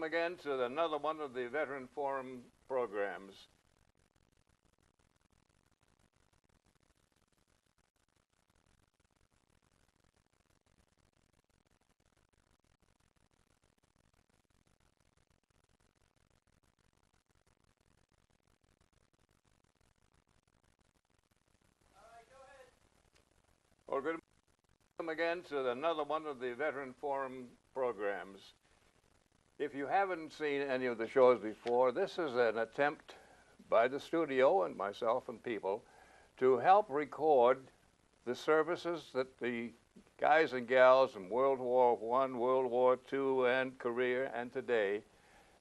Again to another one of the Veteran Forum programs. Well, good again to another one of the Veteran Forum programs. If you haven't seen any of the shows before, this is an attempt by the studio and myself and people to help record the services that the guys and gals in World War I, World War II, and Korea, and today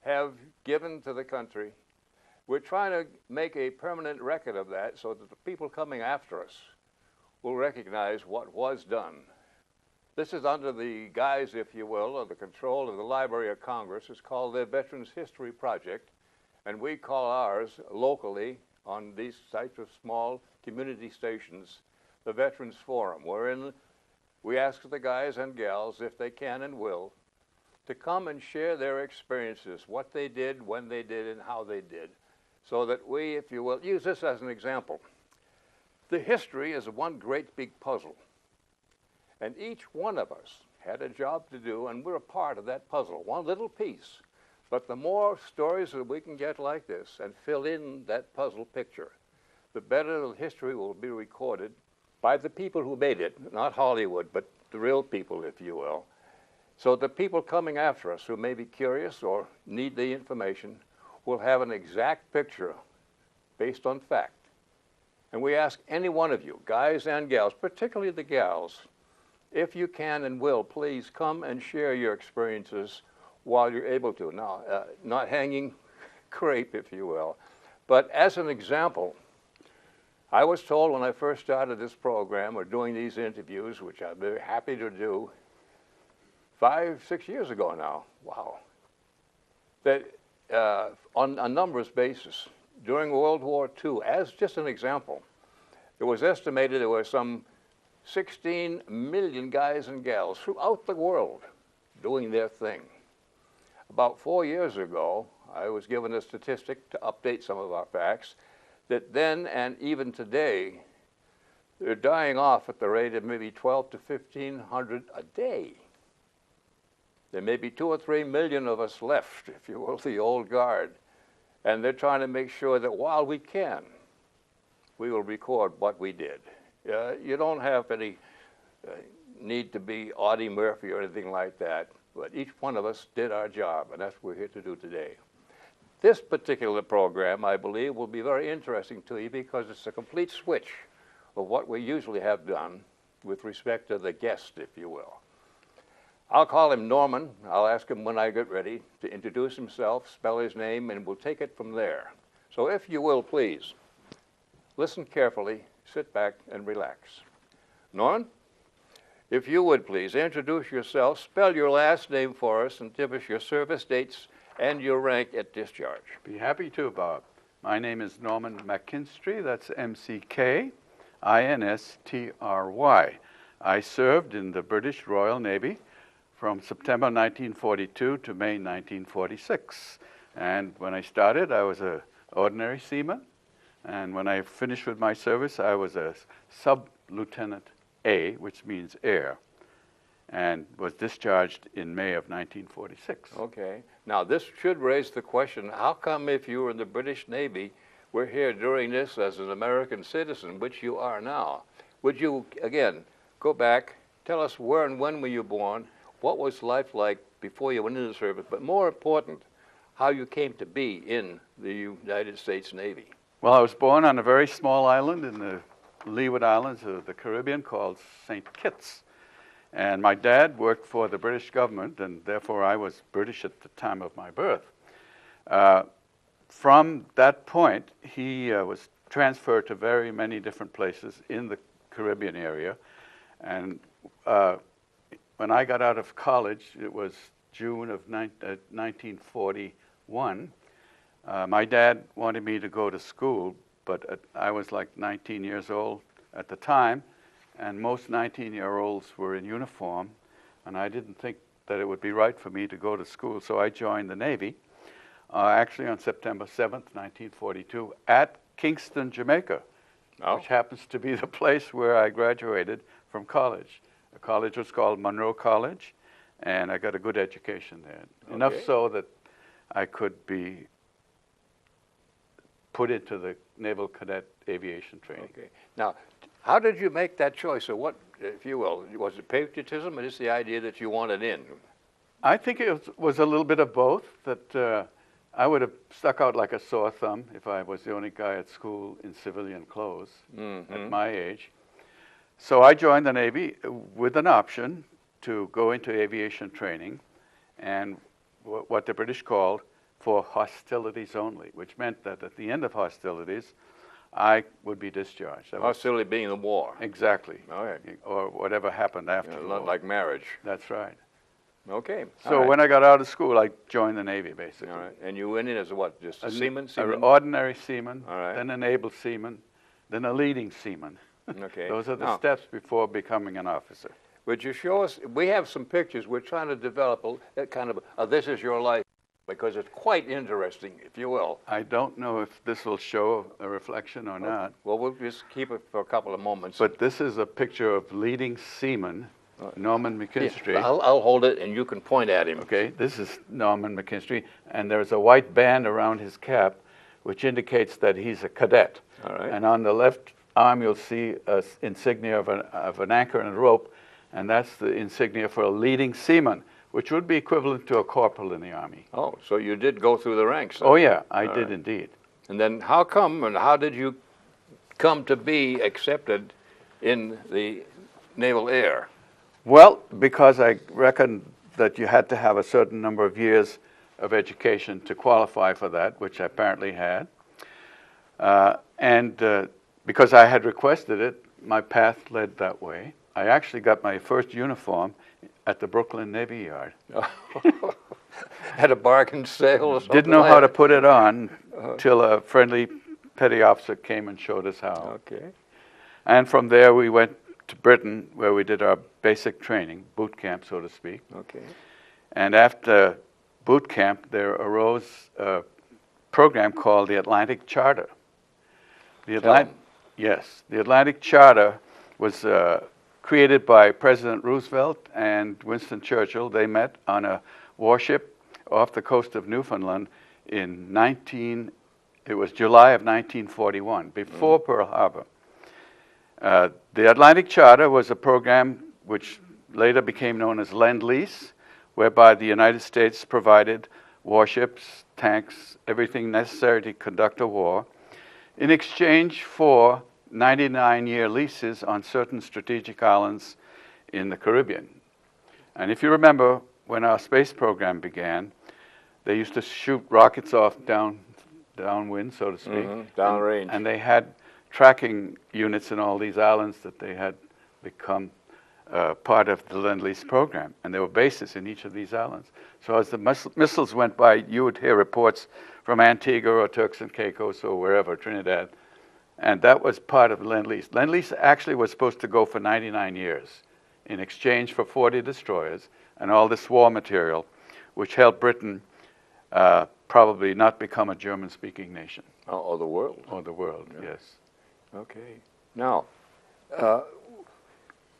have given to the country. We're trying to make a permanent record of that so that the people coming after us will recognize what was done. This is under the guise, if you will, of the control of the Library of Congress. It's called the Veterans History Project, and we call ours locally on these types of small community stations the Veterans Forum, wherein we ask the guys and gals, if they can and will, to come and share their experiences, what they did, when they did, and how they did, so that we, if you will, use this as an example. The history is one great big puzzle. And each one of us had a job to do, and we're a part of that puzzle, one little piece. But the more stories that we can get like this and fill in that puzzle picture, the better the history will be recorded by the people who made it, not Hollywood, but the real people, if you will. So the people coming after us who may be curious or need the information will have an exact picture based on fact. And we ask any one of you, guys and gals, particularly the gals, if you can and will, please come and share your experiences while you're able to. Now, not hanging crepe, if you will, but as an example, I was told when I first started this program or doing these interviews, which I'm very happy to do, 5, 6 years ago now, wow, that on a numbers basis, during World War II, as just an example, it was estimated there were some 16 million guys and gals throughout the world doing their thing. About 4 years ago, I was given a statistic to update some of our facts that then and even today, they're dying off at the rate of maybe 12 to 1,500 a day. There may be 2 or 3 million of us left, if you will, the old guard. And they're trying to make sure that while we can, we will record what we did. You don't have any need to be Audie Murphy or anything like that, but each one of us did our job, and that's what we're here to do today. This particular program, I believe, will be very interesting to you because it's a complete switch of what we usually have done with respect to the guest, if you will. I'll call him Norman. I'll ask him when I get ready to introduce himself, spell his name, and we'll take it from there. So if you will, please, listen carefully, sit back, and relax. Norman, if you would please introduce yourself, spell your last name for us, and give us your service dates and your rank at discharge. Be happy to, Bob. My name is Norman McKinistry. That's McKinstry. I served in the British Royal Navy from September 1942 to May 1946. And when I started, I was an ordinary seaman. And when I finished with my service, I was a sub-lieutenant A, which means air, and was discharged in May of 1946. Okay. Now, this should raise the question, how come if you were in the British Navy, we're here doing this as an American citizen, which you are now? Would you, again, go back, tell us where and when were you born, what was life like before you went into the service, but more important, how you came to be in the United States Navy? Well, I was born on a very small island in the Leeward Islands of the Caribbean called St. Kitts. And my dad worked for the British government, and therefore I was British at the time of my birth. From that point, he was transferred to very many different places in the Caribbean area. And when I got out of college, it was June of 1941. My dad wanted me to go to school, but I was like 19 years old at the time, and most 19-year-olds were in uniform, and I didn't think that it would be right for me to go to school. So I joined the Navy, actually on September 7th, 1942, at Kingston, Jamaica, which happens to be the place where I graduated from college. The college was called Monroe College, and I got a good education there. Okay. Enough so that I could be put into the Naval Cadet Aviation Training. Okay. Now, how did you make that choice? Or what, if you will, was it patriotism or just the idea that you wanted in? I think it was a little bit of both, that I would have stuck out like a sore thumb if I was the only guy at school in civilian clothes at my age. So I joined the Navy with an option to go into aviation training and what the British called for hostilities only, which meant that at the end of hostilities, I would be discharged. Hostility being the war. Exactly. All right. Or whatever happened after the war. Not like marriage. That's right. Okay. So when I got out of school, I joined the Navy, basically. All right. And you went in as what? Just a seaman? An ordinary seaman, All right. then an able seaman, then a leading seaman. Okay. Those are the steps before becoming an officer. Would you show us? We have some pictures. We're trying to develop a kind of this is your life, because it's quite interesting, if you will. I don't know if this will show a reflection or not. Well, we'll just keep it for a couple of moments. But this is a picture of leading seaman Norm McKinistry. Yeah, I'll hold it, and you can point at him. Okay, this is Norm McKinistry, and there's a white band around his cap, which indicates that he's a cadet. All right. And on the left arm, you'll see an insignia of an anchor and a rope, and that's the insignia for a leading seaman, which would be equivalent to a corporal in the Army. Oh, so you did go through the ranks. Oh, yeah, I did indeed. And then how come and how did you come to be accepted in the Naval Air? Well, because I reckoned that you had to have a certain number of years of education to qualify for that, which I apparently had. And because I had requested it, my path led that way. I actually got my first uniform at the Brooklyn Navy Yard. Had a bargain sale or something? Didn't know how to put it on till a friendly petty officer came and showed us how. Okay. And from there we went to Britain, where we did our basic training, boot camp, so to speak. Okay. And after boot camp, there arose a program called the Atlantic Charter. The Atlantic Charter was created by President Roosevelt and Winston Churchill. They met on a warship off the coast of Newfoundland in July of 1941, before Pearl Harbor. The Atlantic Charter was a program which later became known as Lend-Lease, whereby the United States provided warships, tanks, everything necessary to conduct a war, in exchange for 99-year leases on certain strategic islands in the Caribbean. And if you remember, when our space program began, they used to shoot rockets off downwind, so to speak. Downrange. And they had tracking units in all these islands that they had become part of the Lend-Lease program. And there were bases in each of these islands. So as the missiles went by, you would hear reports from Antigua or Turks and Caicos or wherever, Trinidad. And that was part of Lend-Lease. Lend-Lease actually was supposed to go for 99 years in exchange for 40 destroyers and all this war material, which helped Britain probably not become a German-speaking nation. Or the world. Or the world, yes. Okay. Now,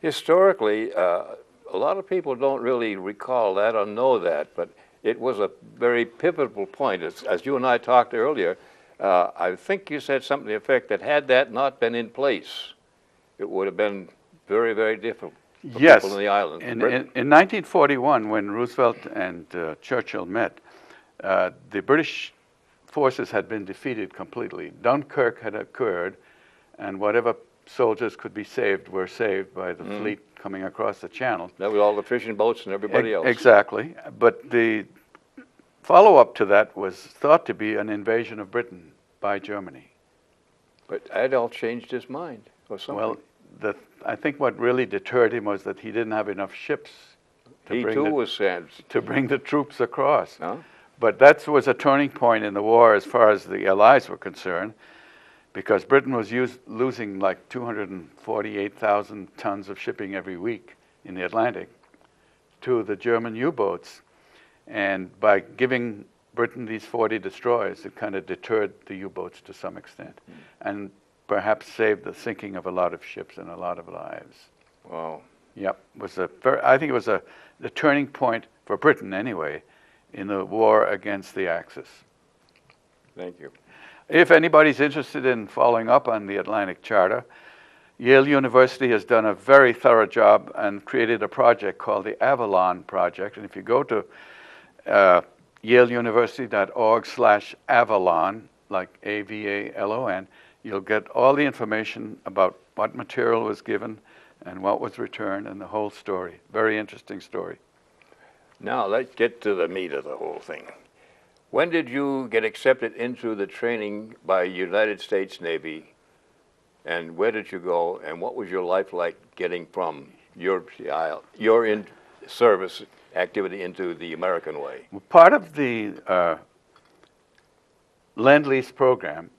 historically, a lot of people don't really recall that or know that, but it was a very pivotal point. As you and I talked earlier, I think you said something to the effect that had that not been in place, it would have been very, very difficult for people in the island. In 1941, when Roosevelt and Churchill met, the British forces had been defeated completely. Dunkirk had occurred, and whatever soldiers could be saved were saved by the fleet coming across the channel. That was all the fishing boats and everybody else. Exactly. But the follow-up to that was thought to be an invasion of Britain by Germany. But Adolf changed his mind or something. Well, I think what really deterred him was that he didn't have enough ships to bring the troops across. Huh? But that was a turning point in the war as far as the Allies were concerned, because Britain was losing like 248,000 tons of shipping every week in the Atlantic to the German U-boats. And by giving Britain these 40 destroyers, it kind of deterred the U-boats to some extent, and perhaps saved the sinking of a lot of ships and a lot of lives. Wow. Yep, I think it was the turning point for Britain anyway, in the war against the Axis. Thank you. If anybody's interested in following up on the Atlantic Charter, Yale University has done a very thorough job and created a project called the Avalon Project. And if you go to yaleuniversity.org/Avalon, like AVALON, you'll get all the information about what material was given and what was returned and the whole story. Very interesting story. Now let's get to the meat of the whole thing. When did you get accepted into the training by United States Navy, and where did you go, and what was your life like getting from your service activity into the American way? Part of the Lend-Lease program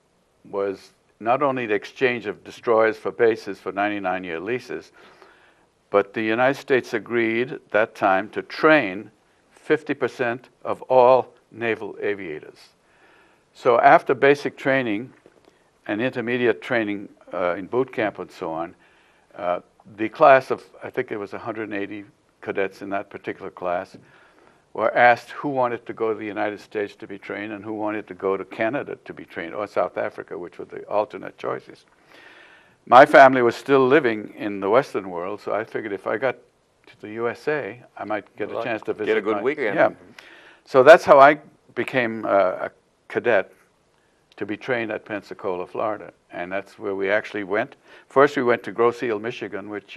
was not only the exchange of destroyers for bases for 99-year leases, but the United States agreed at that time to train 50% of all naval aviators. So after basic training and intermediate training in boot camp and so on, the class of, I think it was 180 cadets in that particular class, were asked who wanted to go to the United States to be trained and who wanted to go to Canada to be trained, or South Africa, which were the alternate choices. My family was still living in the Western world, so I figured if I got to the USA, I might get a chance to visit. Get a good weekend. Yeah. So that's how I became a cadet, to be trained at Pensacola, Florida. And that's where we actually went. First we went to Grosse Ile, Michigan, which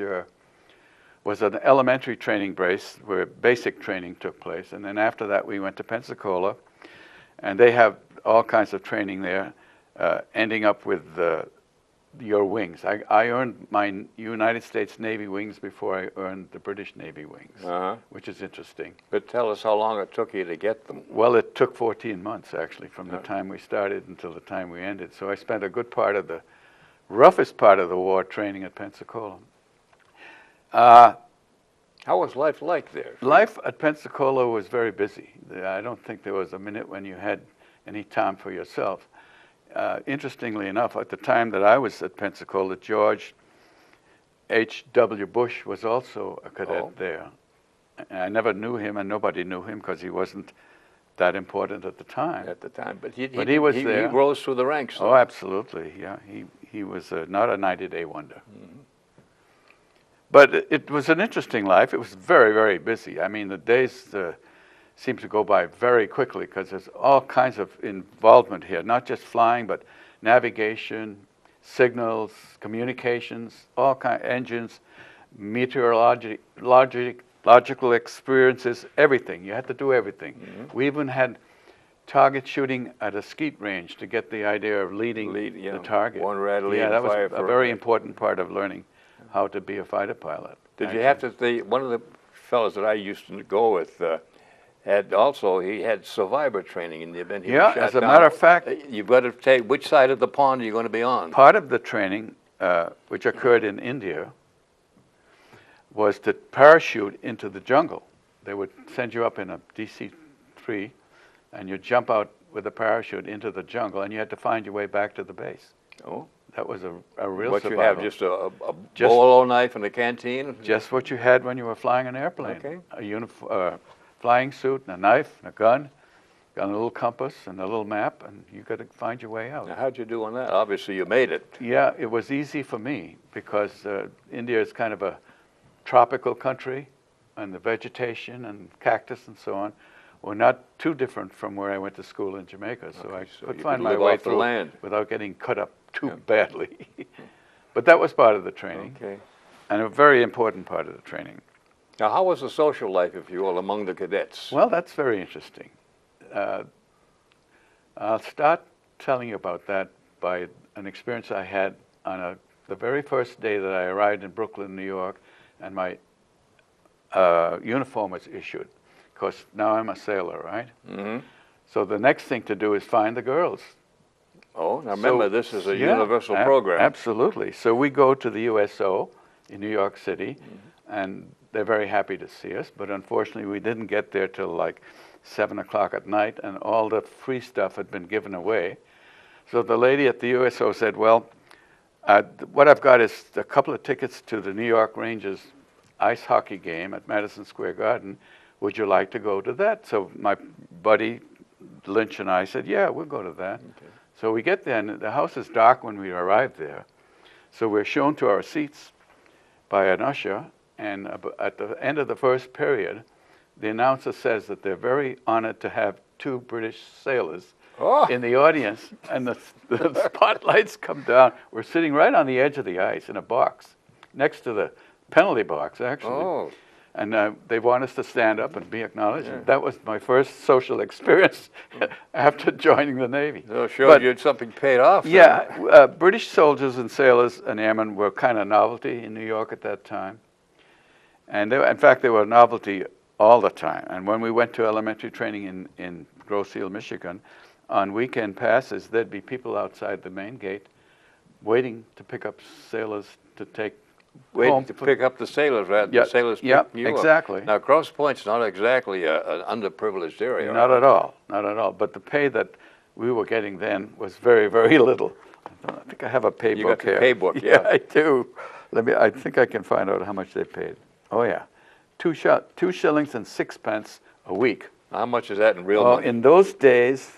was an elementary training base where basic training took place. And then after that we went to Pensacola, and they have all kinds of training there, ending up with your wings. I earned my United States Navy wings before I earned the British Navy wings, which is interesting. But tell us how long it took you to get them. Well, it took 14 months, actually, from the time we started until the time we ended. So I spent a good part of the roughest part of the war training at Pensacola. How was life like there? Life at Pensacola was very busy. I don't think there was a minute when you had any time for yourself. Interestingly enough, at the time that I was at Pensacola, George H.W. Bush was also a cadet there. And I never knew him, and nobody knew him because he wasn't that important at the time. At the time, but he was there. He rose through the ranks. Though. Oh, absolutely, yeah. He was not a 90-day wonder. Mm-hmm. But it was an interesting life. It was very, very busy. I mean, the days seem to go by very quickly because there's all kinds of involvement here, not just flying, but navigation, signals, communications, all kinds, engines, logical experiences, everything. You had to do everything. Mm-hmm. We even had target shooting at a skeet range to get the idea of leading the target. One rat lead. Yeah, that was a very important part of learning how to be a fighter pilot. Did you have to say, one of the fellows that I used to go with he had survivor training in the event he was shot down. As a matter of fact, you've got to take which side of the pond are you going to be on. Part of the training, which occurred in India, was to parachute into the jungle. They would send you up in a DC-3, and you'd jump out with a parachute into the jungle, and you had to find your way back to the base. Oh. That was a real what survival. You have, just a bolo knife and a canteen? Just what you had when you were flying an airplane. Okay. A flying suit and a knife and a gun, got a little compass and a little map, and you got to find your way out. Now, how'd you do on that? Obviously, you made it. Yeah, it was easy for me because India is kind of a tropical country, and the vegetation and cactus and so on were not too different from where I went to school in Jamaica, so I could find my way through land without getting cut up too badly. But that was part of the training, and a very important part of the training. Now, how was the social life, if you will, among the cadets? Well, that's very interesting. I'll start telling you about that by an experience I had on the very first day that I arrived in Brooklyn, New York, and my uniform was issued. Of course, now I'm a sailor, right? Mm-hmm. So the next thing to do is find the girls. Oh, now remember, this is a universal program. Absolutely. So we go to the USO in New York City, and they're very happy to see us, but unfortunately we didn't get there till like 7 o'clock at night, and all the free stuff had been given away. So the lady at the USO said, well, what I've got is a couple of tickets to the New York Rangers ice hockey game at Madison Square Garden. Would you like to go to that? So my buddy Lynch and I said, yeah, we'll go to that. Okay. So we get there, and the house is dark when we arrive there. So we're shown to our seats by an usher, and at the end of the first period, the announcer says that they're very honored to have 2 British sailors in the audience, and the spotlights come down. We're sitting right on the edge of the ice in a box, next to the penalty box, actually. Oh. And they want us to stand up and be acknowledged. Yeah. That was my first social experience after joining the Navy. So it showed you had something paid off. Yeah, British soldiers and sailors and airmen were kind of novelty in New York at that time. And in fact, they were a novelty all the time. And when we went to elementary training in Grosse Ile, Michigan, on weekend passes, there'd be people outside the main gate waiting to pick up sailors to take waiting to pick up the sailors, right? The sailors pick you exactly. Up. Now, Grosse Pointte's not exactly an underprivileged area. Not at all, not at all. But the pay that we were getting then was very, very little. I think I have a pay book here. You got the pay book, yeah. I do. I think I can find out how much they paid. Oh, yeah. 2 shillings and 6 pence a week. How much is that in real money? In those days,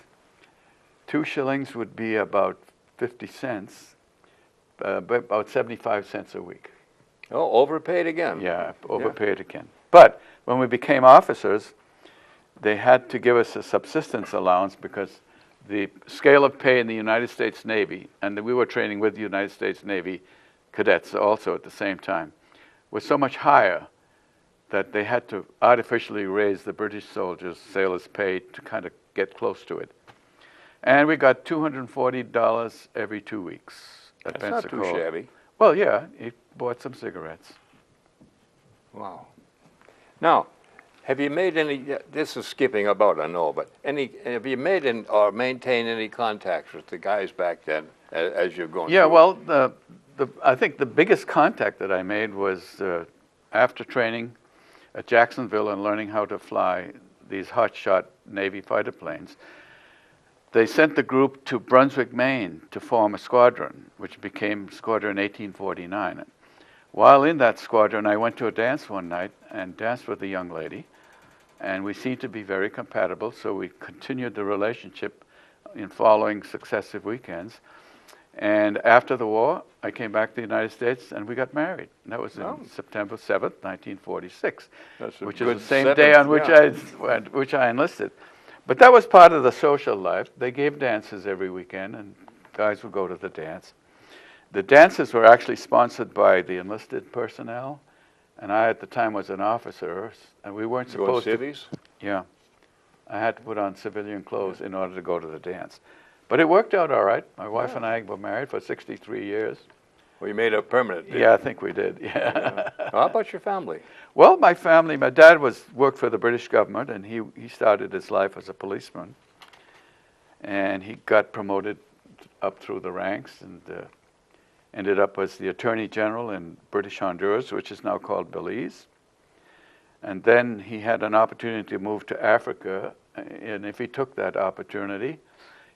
2 shillings would be about 50 cents, about 75 cents a week. Oh, overpaid again. Yeah, overpaid again. But when we became officers, they had to give us a subsistence allowance because the scale of pay in the United States Navy, and we were training with the United States Navy cadets also at the same time, was so much higher that they had to artificially raise the British soldiers, sailors' pay to kind of get close to it. And we got $240 every 2 weeks at Pensacola. That's not too shabby. Well, yeah, he bought some cigarettes. Wow. Now, have you made any, this is skipping about, I know, but have you made or maintained any contacts with the guys back then as you're going through? Yeah, well, I think the biggest contact that I made was after training at Jacksonville and learning how to fly these hotshot Navy fighter planes. They sent the group to Brunswick, Maine to form a squadron, which became Squadron 1849. While in that squadron, I went to a dance one night and danced with a young lady, and we seemed to be very compatible, so we continued the relationship in following successive weekends. And after the war, I came back to the United States and we got married. And that was in September 7th, 1946, which is the same day on which I enlisted. But that was part of the social life. They gave dances every weekend, and guys would go to the dance. The dances were actually sponsored by the enlisted personnel, and I at the time was an officer, and we weren't supposed to. Civvies? Yeah. I had to put on civilian clothes in order to go to the dance. But it worked out all right. My wife and I were married for 63 years. Well, you made it permanent, didn't you? Yeah, I think we did, yeah. How about your family? Well, my family, my dad worked for the British government, and he started his life as a policeman. And he got promoted up through the ranks and ended up as the Attorney General in British Honduras, which is now called Belize. And then he had an opportunity to move to Africa, and if he took that opportunity,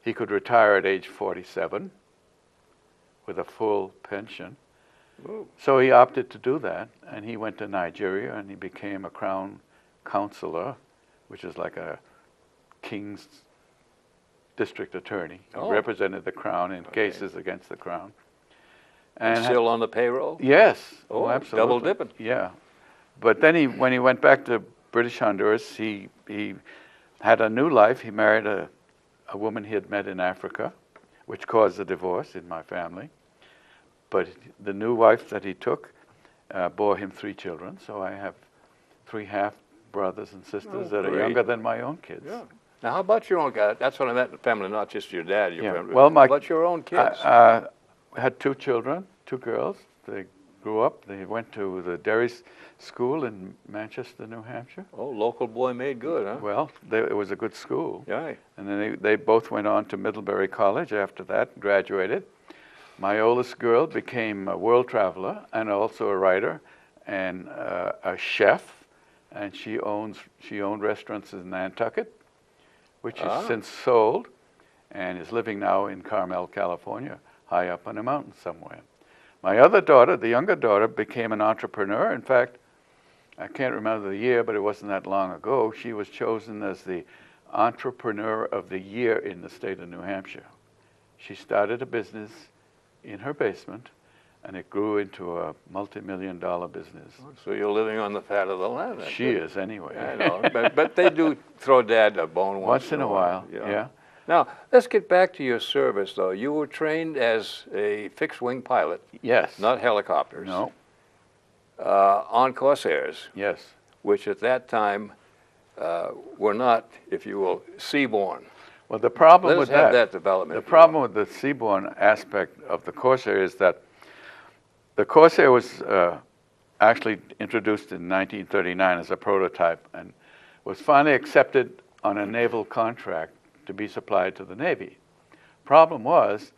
he could retire at age 47 with a full pension. Ooh. So he opted to do that, and he went to Nigeria, and he became a Crown Counselor, which is like a King's District Attorney. He represented the Crown in cases against the Crown. And still on the payroll? Yes. Oh, absolutely. Double dipping. Yeah. But then when he went back to British Honduras, he had a new life. He married a woman he had met in Africa, which caused a divorce in my family. But the new wife that he took bore him 3 children, so I have 3 half-brothers and sisters that are younger than my own kids. Yeah. Now, how about your own guys? That's when I met the family, not just your dad. Your family. Well, how about your own kids? I had 2 children, 2 girls. They grew up. They went to the Derry School in Manchester, New Hampshire. Oh, local boy made good, huh? Well, it was a good school. Yeah. And then they both went on to Middlebury College after that, graduated. My oldest girl became a world traveler and also a writer, and a chef, and she owned restaurants in Nantucket, which is since sold, and is living now in Carmel, California, high up on a mountain somewhere. My other daughter, the younger daughter, became an entrepreneur. In fact, I can't remember the year, but it wasn't that long ago. She was chosen as the Entrepreneur of the Year in the state of New Hampshire. She started a business in her basement, and it grew into a multi-million-dollar business. So you're living on the fat of the land. She is, anyway. I know, but they do throw Dad a bone Once in a while, yeah. Now, let's get back to your service, though. You were trained as a fixed-wing pilot. Yes. Not helicopters. No. On Corsairs. Yes. Which at that time were not, if you will, seaborne. Well, the problem with that development. The problem with the seaborne aspect of the Corsair is that the Corsair was actually introduced in 1939 as a prototype and was finally accepted on a naval contract to be supplied to the Navy. Problem was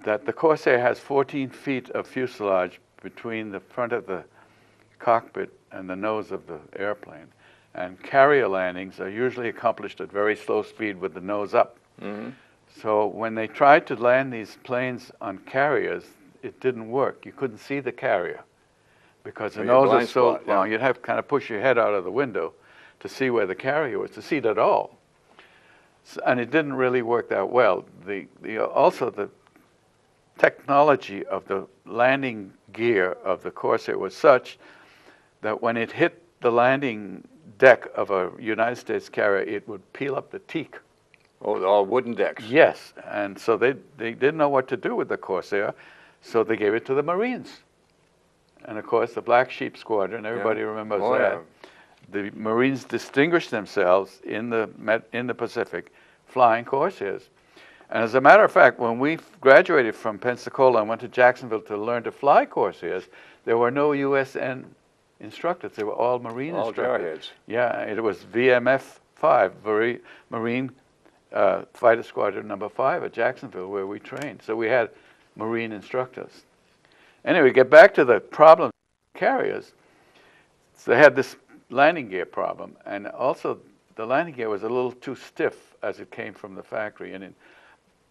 that the Corsair has 14 feet of fuselage between the front of the cockpit and the nose of the airplane. And carrier landings are usually accomplished at very slow speed with the nose up. Mm-hmm. So when they tried to land these planes on carriers, it didn't work. You couldn't see the carrier because the nose is so long. You'd have to kind of push your head out of the window to see where the carrier was, to see it at all. So, and it didn't really work that well. Also, the technology of the landing gear of the Corsair was such that when it hit the landing deck of a United States carrier, it would peel up the teak. Oh, all wooden decks. Yes, and so they didn't know what to do with the Corsair, so they gave it to the Marines. And of course, the Black Sheep Squadron, everybody remembers that. Yeah. The Marines distinguished themselves in the Pacific flying Corsairs. And as a matter of fact, when we graduated from Pensacola and went to Jacksonville to learn to fly Corsairs, there were no USN instructors. They were all Marine instructors. Yeah, it was VMF 5, Marine Fighter Squadron number 5 at Jacksonville, where we trained. So we had Marine instructors. Anyway, get back to the problem with carriers. So they had this landing gear problem, and also the landing gear was a little too stiff as it came from the factory, and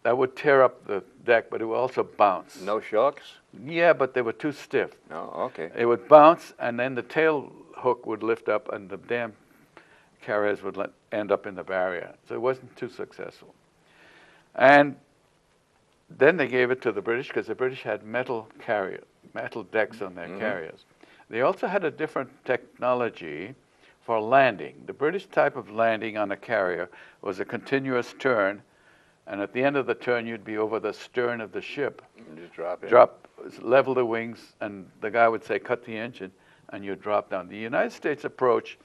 that would tear up the deck, but it would also bounce. No shocks? Yeah, but they were too stiff. Oh, okay. It would bounce, and then the tail hook would lift up, and the damn carriers would end up in the barrier. So it wasn't too successful. And then they gave it to the British because the British had metal decks on their carriers. They also had a different technology for landing. The British type of landing on a carrier was a continuous turn, and at the end of the turn, you'd be over the stern of the ship. Just drop in. Level the wings, and the guy would say, cut the engine, and you'd drop down. The United States approach,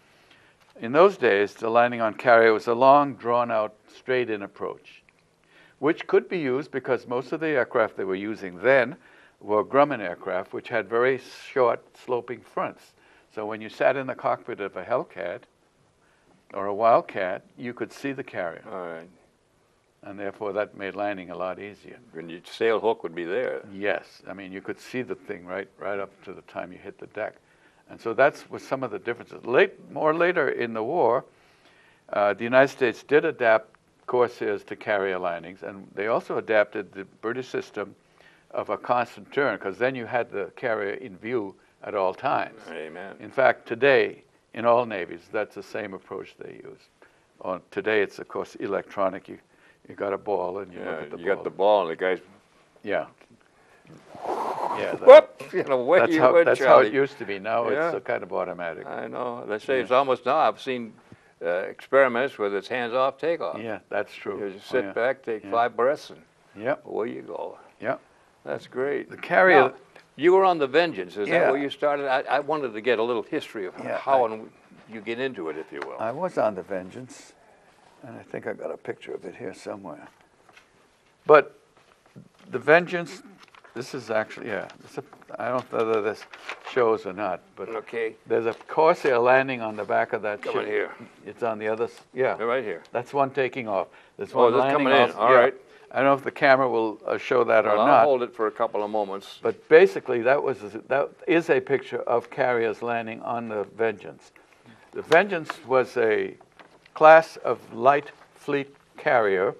in those days, the landing on carrier was a long, drawn-out, straight-in approach, which could be used because most of the aircraft they were using then were Grumman aircraft, which had very short, sloping fronts. So when you sat in the cockpit of a Hellcat or a Wildcat, you could see the carrier. All right. And therefore, that made landing a lot easier. And your sail hook would be there. Yes. I mean, you could see the thing right up to the time you hit the deck. And so that's was some of the differences. More later in the war, the United States did adapt Corsairs to carrier landings, and they also adapted the British system of a constant turn, because then you had the carrier in view at all times. Amen. In fact, today, in all navies, that's the same approach they use. Today, it's, of course, electronic. You got a ball, and you look at the ball. You got the ball, and the guy's... Yeah. Yeah. Whoop! You know, away you went, that's Charlie. how it used to be. Now it's kind of automatic. I know. They say it's almost now. I've seen experiments where it's hands-off takeoff. Yeah, that's true. You just sit back, take 5 breaths, and away you go. Yeah. That's great. The carrier... Now, you were on the Vengeance. Is that where you started? I wanted to get a little history of how you get into it, if you will. I was on the Vengeance, and I think I got a picture of it here somewhere. But the Vengeance, this is actually, I don't know whether this shows or not, but there's a Corsair landing on the back of that ship. Coming here. It's on the other, They're right here. That's one taking off. There's one landing coming in. All right. I don't know if the camera will show that or Well, not. I'll hold it for a couple of moments. But basically, that is a picture of carriers landing on the Vengeance. The Vengeance was a class of light fleet carrier,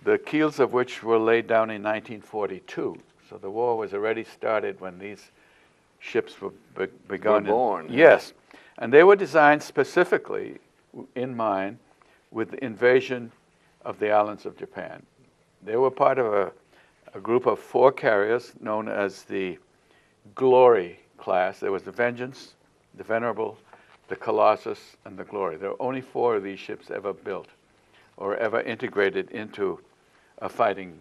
the keels of which were laid down in 1942. So the war was already started when these ships were begun. Were born. Yes. And they were designed specifically in mind with the invasion of the islands of Japan. They were part of a group of 4 carriers known as the Glory class. There was the Vengeance, the Venerable, the Colossus, and the Glory. There were only 4 of these ships ever built or ever integrated into a fighting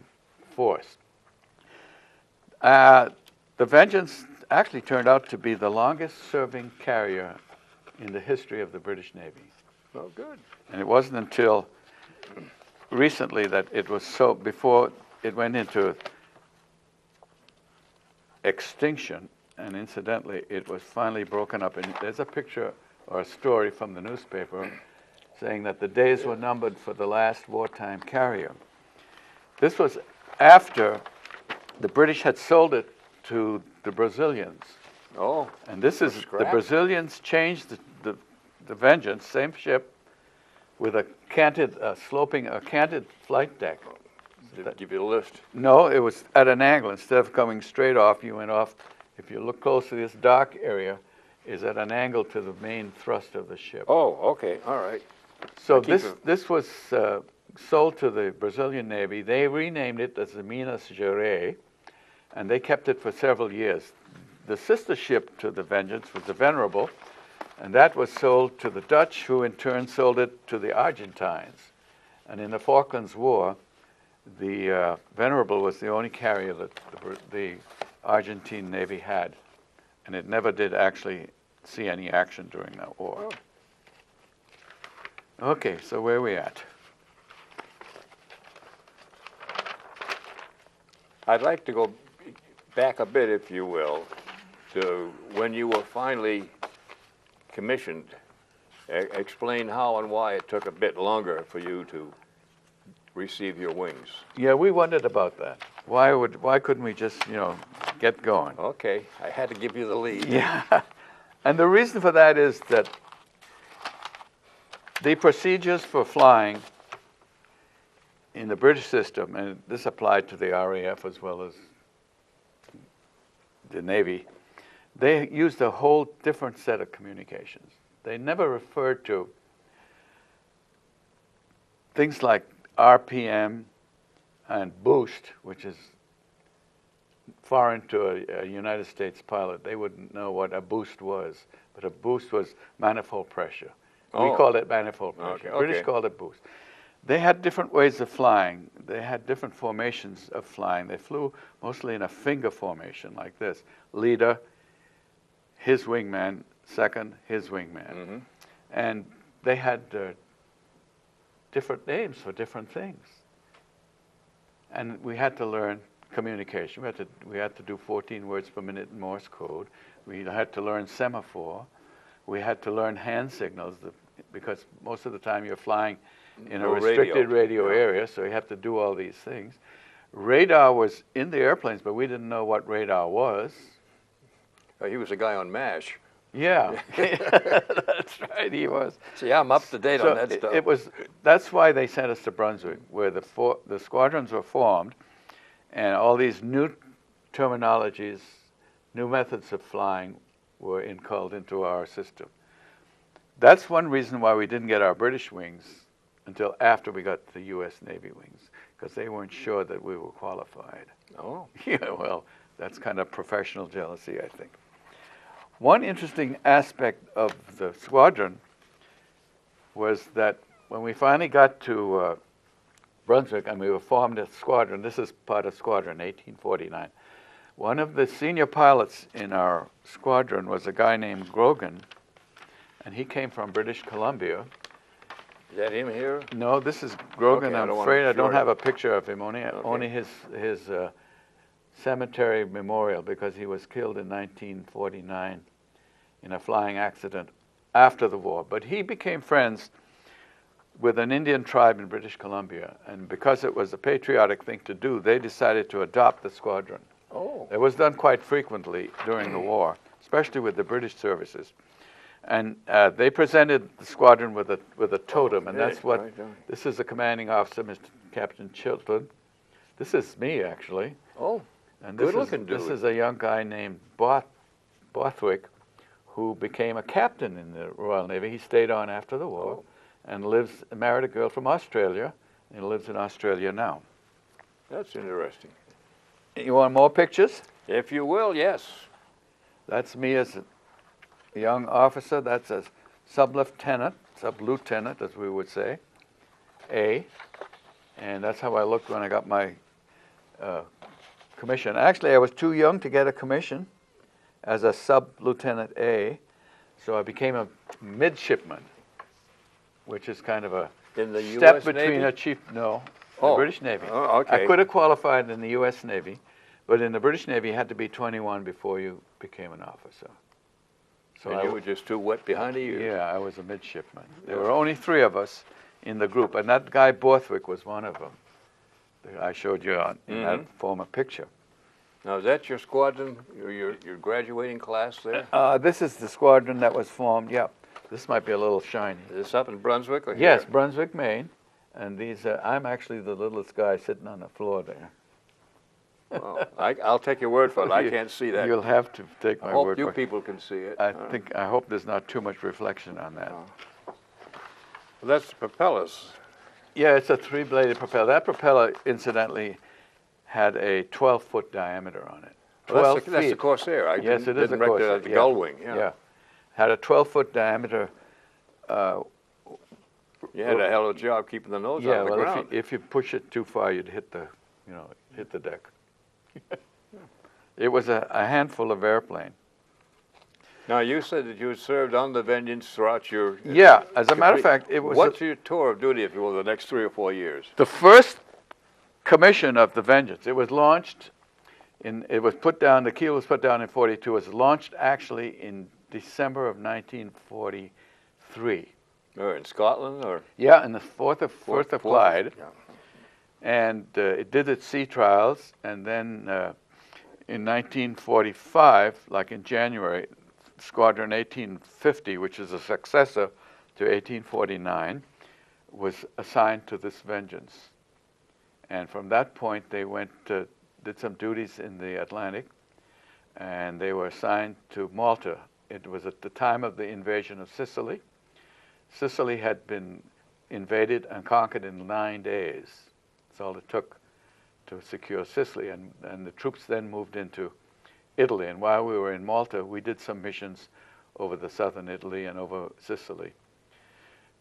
force. The Vengeance actually turned out to be the longest-serving carrier in the history of the British Navy. Oh, good. And it wasn't until recently that it was before it went into extinction, and incidentally, it was finally broken up. And there's a picture or a story from the newspaper saying that the days were numbered for the last wartime carrier. This was after the British had sold it to the Brazilians. Oh. And this is, the scrap? Brazilians changed the Vengeance, same ship, with a canted flight deck. Did it give you a lift? No, it was at an angle. Instead of coming straight off, you went off. If you look closely, this dark area is at an angle to the main thrust of the ship. Oh, okay, all right. So this was sold to the Brazilian Navy. They renamed it as the Minas Gerais, and they kept it for several years. The sister ship to the Vengeance was the Venerable, and that was sold to the Dutch, who in turn sold it to the Argentines. And in the Falklands War, the Venerable was the only carrier that the Argentine Navy had, and it never did actually see any action during that war. Okay, so where are we at? I'd like to go back a bit, if you will, to when you were finally commissioned. Explain how and why it took a bit longer for you to receive your wings. Yeah, we wondered about that. Why couldn't we just, get going? Okay, I had to give you the lead. Yeah, and the reason for that is that the procedures for flying in the British system, and this applied to the RAF as well as the Navy, they used a whole different set of communications. They never referred to things like RPM and boost, which is foreign to a United States pilot. They wouldn't know what a boost was, but a boost was manifold pressure. Oh. We called it manifold pressure. Okay. British called it boost. They had different ways of flying. They had different formations of flying. They flew mostly in a finger formation like this. Leader, his wingman, second, his wingman. Mm-hmm. And they had different names for different things. And we had to learn communication. We had to do 14 words per minute in Morse code. We had to learn semaphore. We had to learn hand signals because most of the time you're flying in a restricted radio area, so you have to do all these things. Radar was in the airplanes, but we didn't know what radar was. He was a guy on MASH. Yeah, that's right, he was. See, I'm up to date on that stuff. That's why they sent us to Brunswick, where the squadrons were formed, and all these new terminologies, new methods of flying were called into our system. That's one reason why we didn't get our British wings until after we got the U.S. Navy wings, because they weren't sure that we were qualified. Oh. Yeah, well, that's kind of professional jealousy, I think. One interesting aspect of the squadron was that when we finally got to Brunswick and we were formed a squadron, this is part of squadron 1849, one of the senior pilots in our squadron was a guy named Grogan, and he came from British Columbia. Is that him here? No, this is Grogan. Okay, I'm afraid I don't have a picture of him, only his cemetery memorial, because he was killed in 1949 in a flying accident after the war. But he became friends with an Indian tribe in British Columbia. And because it was a patriotic thing to do, they decided to adopt the squadron. Oh. It was done quite frequently during the war, especially with the British services. And they presented the squadron with a totem, and that's what, this is the commanding officer, Mr. Captain Chilton. This is me, actually. Oh, and good-looking dude. This is a young guy named Borthwick, who became a captain in the Royal Navy. He stayed on after the war and married a girl from Australia, and he lives in Australia now. That's interesting. You want more pictures? If you will, yes. That's me as a young officer. That's a sub-lieutenant, as we would say, A. And that's how I looked when I got my commission. Actually, I was too young to get a commission as a sub-lieutenant A, so I became a midshipman, which is kind of a step between a chief. No, the British Navy. Oh, okay. I could have qualified in the U.S. Navy, but in the British Navy, you had to be 21 before you became an officer. So you were just too wet behind the ears. Yeah, I was a midshipman. There were only 3 of us in the group, and that guy Borthwick was one of them. I showed you in that former picture. Now, is that your squadron, your graduating class there? This is the squadron that was formed, yeah. This might be a little shiny. Is this up in Brunswick or here? Yes, Brunswick, Maine. And these, I'm actually the littlest guy sitting on the floor there. Well, I'll take your word for it. I can't see that. You'll have to take my word for it. I hope you people can see it. I hope there's not too much reflection on that. Well, that's the propellers. Yeah, it's a 3-bladed propeller. That propeller, incidentally, had a 12-foot diameter on it. Well, that's the Corsair. Yes, it is a Corsair. The gull wing, yeah. Had a 12-foot diameter. You had a hell of a job keeping the nose out of the ground. If you push it too far, you'd hit the deck. It was a handful of airplane. Now, you said that you had served on the Vengeance throughout your... Yeah, as a matter of fact, it was... What's your tour of duty, if you will, the next 3 or 4 years? The first commission of the Vengeance, it was launched it was put down, the keel was put down in 42. It was launched actually in December of 1943. In Scotland, or? Yeah, in the Firth of Clyde. Yeah. And it did its sea trials, and then in 1945, like in January, Squadron 1850, which is a successor to 1849, was assigned to this Vengeance. And from that point, they went did some duties in the Atlantic, and they were assigned to Malta. It was at the time of the invasion of Sicily. Sicily had been invaded and conquered in 9 days. That's all it took to secure Sicily, and the troops then moved into Italy. And while we were in Malta, we did some missions over the southern Italy and over Sicily.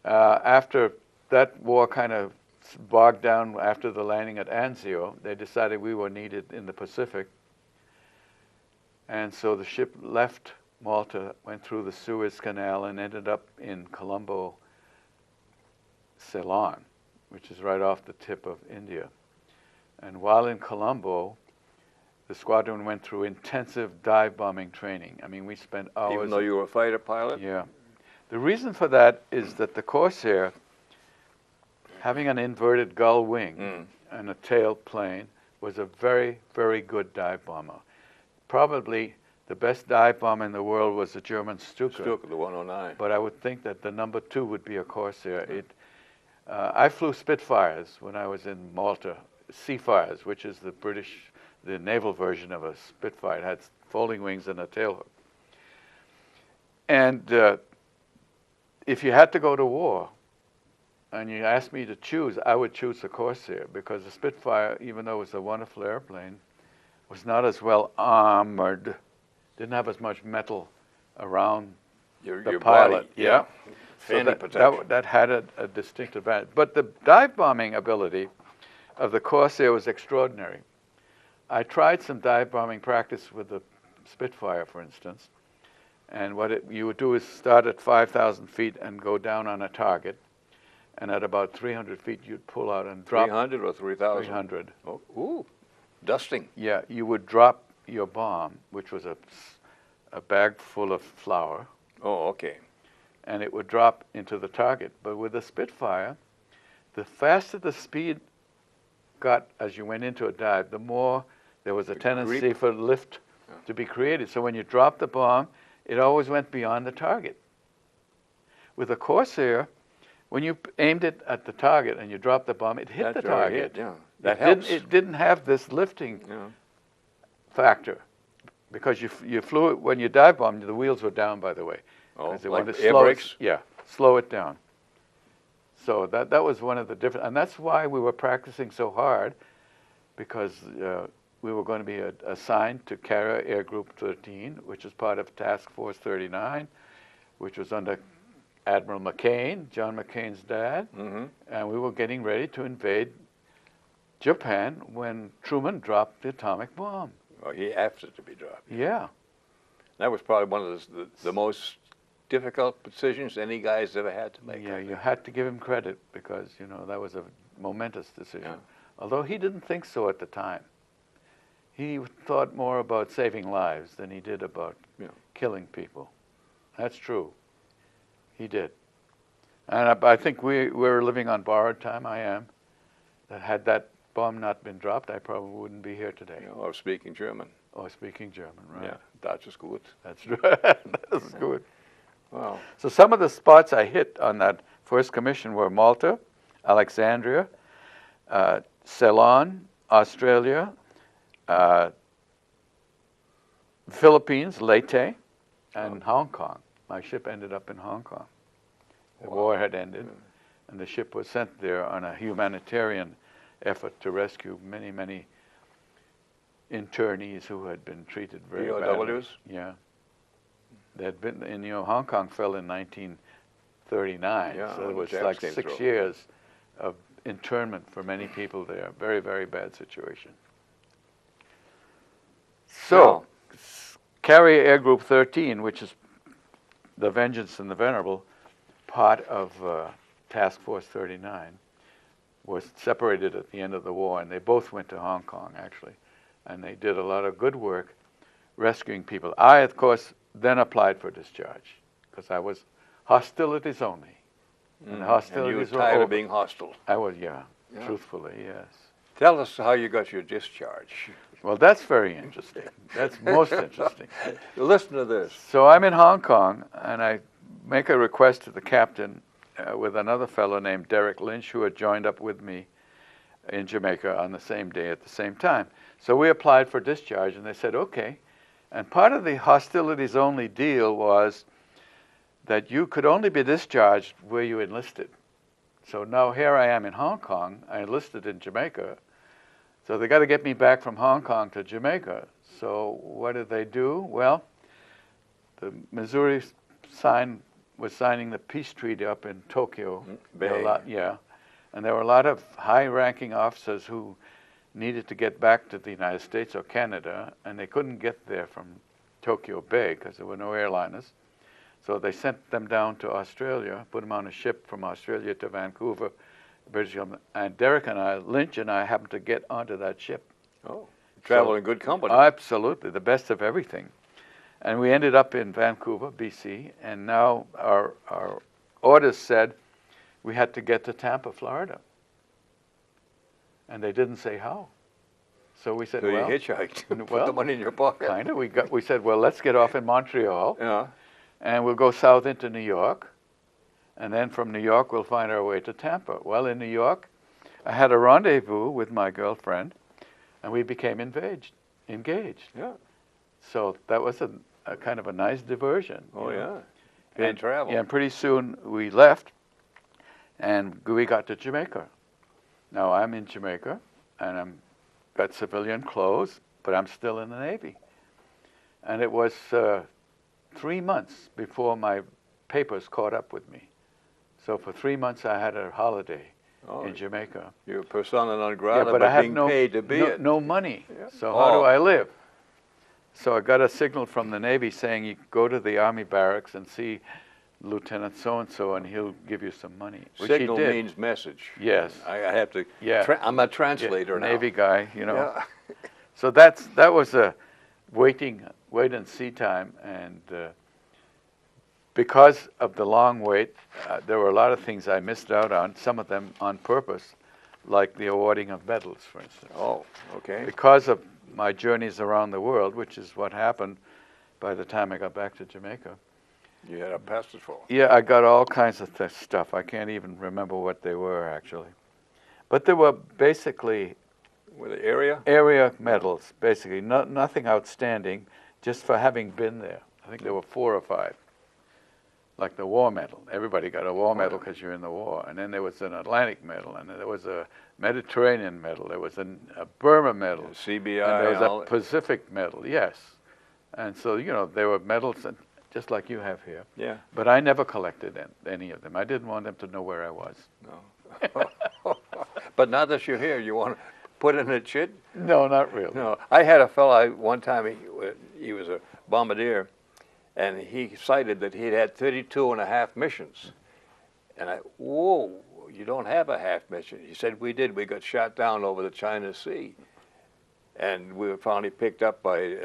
After that war kind of bogged down after the landing at Anzio, they decided we were needed in the Pacific. And so the ship left Malta, went through the Suez Canal, and ended up in Colombo, Ceylon, which is right off the tip of India. And while in Colombo, the squadron went through intensive dive bombing training. I mean, we spent hours... Even though you were a fighter pilot? Yeah. The reason for that is that the Corsair, having an inverted gull wing and a tail plane, was a very, very good dive bomber. Probably the best dive bomber in the world was the German Stuka. Stuka, the 109. But I would think that the number 2 would be a Corsair. I flew Spitfires when I was in Malta, Seafires, which is the naval version of a Spitfire. It had folding wings and a tailhook. And if you had to go to war, and you asked me to choose, I would choose the Corsair, because the Spitfire, even though it was a wonderful airplane, was not as well armored, didn't have as much metal around the pilot. Body, yeah. So that had a distinct advantage. But the dive bombing ability of the Corsair was extraordinary. I tried some dive bombing practice with the Spitfire, for instance, and what you would do is start at 5,000 feet and go down on a target, and at about 300 feet you'd pull out and drop. 300 or 3,000? 300. Oh, ooh, dusting. Yeah, you would drop your bomb, which was a bag full of flour. Oh, okay. And it would drop into the target. But with the Spitfire, the faster the speed got as you went into a dive, the more there was a tendency for lift to be created. So when you dropped the bomb, it always went beyond the target. With a Corsair, when you aimed it at the target and you dropped the bomb, it hit the target. Yeah. That helps. It didn't have this lifting factor because you flew it when you dive bombed. The wheels were down, by the way. Oh, They like wanted to air slow brakes? slow it down. So that was one of the different, and that's why we were practicing so hard, because we were going to be assigned to Carrier Air Group 13, which is part of Task Force 39, which was under Admiral McCain, John McCain's dad, and we were getting ready to invade Japan when Truman dropped the atomic bomb. Oh, he asked it to be dropped. Yeah. That was probably one of the most difficult decisions any guy's ever had to make. Yeah, you had to give him credit because, that was a momentous decision. Although he didn't think so at the time. He thought more about saving lives than he did about killing people. That's true. He did. And I think we're living on borrowed time. I am. That had that bomb not been dropped, I probably wouldn't be here today. Or speaking German. Or speaking German, right. Yeah, das ist gut. That's right. That's good. Wow. So some of the spots I hit on that first commission were Malta, Alexandria, Ceylon, Australia, Philippines, Leyte, and Hong Kong. My ship ended up in Hong Kong. The war had ended, and the ship was sent there on a humanitarian effort to rescue many, many internees who had been treated very badly. POWs? Yeah. They had been, and Hong Kong fell in 1939, so it was like 6 years of internment for many people there. Very, very bad situation. So, Carrier Air Group 13, which is the Vengeance and the Venerable, part of Task Force 39, was separated at the end of the war, and they both went to Hong Kong, actually. And they did a lot of good work rescuing people. I, of course, then applied for discharge, because I was hostilities only. And the hostilities and you were were tired over. of being hostile. I was, truthfully, yes. Tell us how you got your discharge. Well, that's very interesting. That's most interesting. Listen to this. So I'm in Hong Kong, and I make a request to the captain with another fellow named Derek Lynch, who had joined up with me in Jamaica on the same day at the same time. So we applied for discharge, and they said, okay. And part of the hostilities only deal was that you could only be discharged where you enlisted. So now here I am in Hong Kong. I enlisted in Jamaica. So they got to get me back from Hong Kong to Jamaica. So what did they do? Well, the Missouri was signing the peace treaty up in Tokyo. And there were a lot of high-ranking officers who needed to get back to the United States or Canada, and they couldn't get there from Tokyo Bay because there were no airliners. So they sent them down to Australia, put them on a ship from Australia to Vancouver, British Columbia. And Derek and I, Lynch and I, happened to get onto that ship. Oh, travel in good company. Absolutely, the best of everything. And we ended up in Vancouver, BC, and now our orders said we had to get to Tampa, Florida. And they didn't say how. So we said, so well, you hitchhiked. Put the money in your pocket. Kind of. We said, well, let's get off in Montreal. Yeah. And we'll go south into New York. And then from New York, we'll find our way to Tampa. Well, in New York, I had a rendezvous with my girlfriend, and we became engaged. Yeah. So that was a kind of a nice diversion. Oh, yeah. And travel. Yeah, and pretty soon we left, and we got to Jamaica. Now I'm in Jamaica, and I'm got civilian clothes, but I'm still in the Navy. And it was 3 months before my papers caught up with me. So for 3 months I had a holiday in Jamaica. You're persona non grata, but I had being paid to be it. No money. Yeah. So how do I live? So I got a signal from the Navy saying, you go to the Army barracks and see Lieutenant so-and-so, and he'll give you some money. Which Signal he did. means message. Yes. I have to, I'm a translator now. Navy guy, Yeah. So that was a wait and see time, and because of the long wait, there were a lot of things I missed out on, some of them on purpose, like the awarding of medals, for instance. Oh, okay. Because of my journeys around the world, which is what happened by the time I got back to Jamaica. You had a passport full. Yeah, I got all kinds of stuff. I can't even remember what they were, actually. But they were basically With the area? area medals, basically. Nothing outstanding, just for having been there. I think there were 4 or 5. Like the war medal. Everybody got a war medal because you're in the war. And then there was an Atlantic medal, and there was a Mediterranean medal. There was a Burma medal. CBI. And there was and all a Pacific medal, yes. And so, you know, there were medals, just like you have here. Yeah. But I never collected any of them. I didn't want them to know where I was. No. But now that you're here, you want to put in a chit? No, not really. No. I had a fellow, one time, he was a bombardier, and he cited that he'd had 32 and a half missions. And whoa, you don't have a half mission. He said, we did. We got shot down over the China Sea. And we were finally picked up by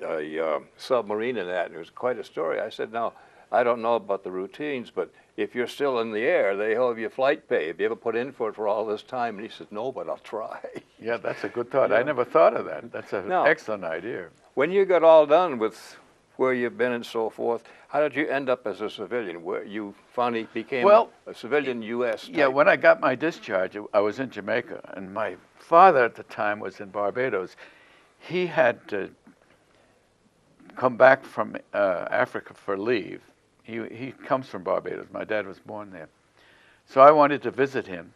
a submarine in that, and it was quite a story. I said, now, I don't know about the routines, but if you're still in the air, they have you flight pay. Have you ever put in for it for all this time? And he said, no, but I'll try. Yeah, that's a good thought. I never thought of that. That's an excellent idea. When you got all done with where you've been and so forth, how did you end up as a civilian, where you finally became a civilian U.S. type? Yeah, when I got my discharge, I was in Jamaica, and my father at the time was in Barbados. He had to come back from Africa for leave. He comes from Barbados. My dad was born there. So I wanted to visit him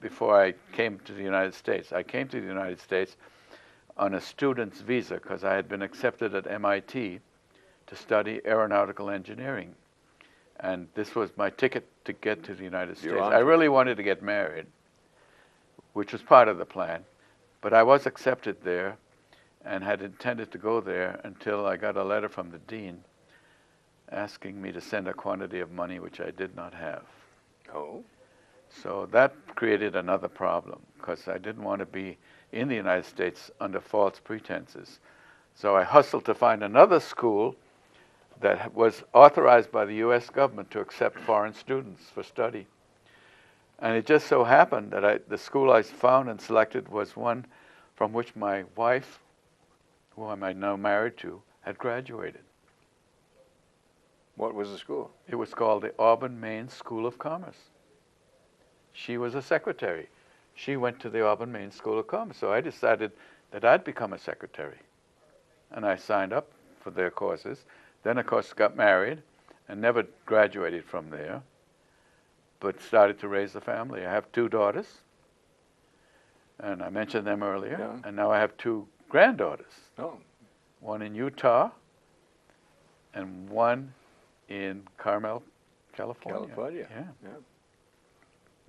before I came to the United States. I came to the United States on a student's visa because I had been accepted at MIT to study aeronautical engineering. And this was my ticket to get to the United States. I really wanted to get married, which was part of the plan. But I was accepted there and had intended to go there until I got a letter from the dean asking me to send a quantity of money which I did not have. Oh. So that created another problem because I didn't want to be in the United States under false pretenses. So I hustled to find another school that was authorized by the U.S. government to accept foreign students for study. And it just so happened that the school I found and selected was one from which my wife, who I'm now married to, had graduated. What was the school? It was called the Auburn, Maine School of Commerce. She was a secretary. She went to the Auburn, Maine School of Commerce. So I decided that I'd become a secretary. And I signed up for their courses. Then, of course, got married and never graduated from there, but started to raise a family. I have 2 daughters, and I mentioned them earlier. Yeah. And now I have 2 granddaughters. Oh. One in Utah and one in Carmel, California. Yeah.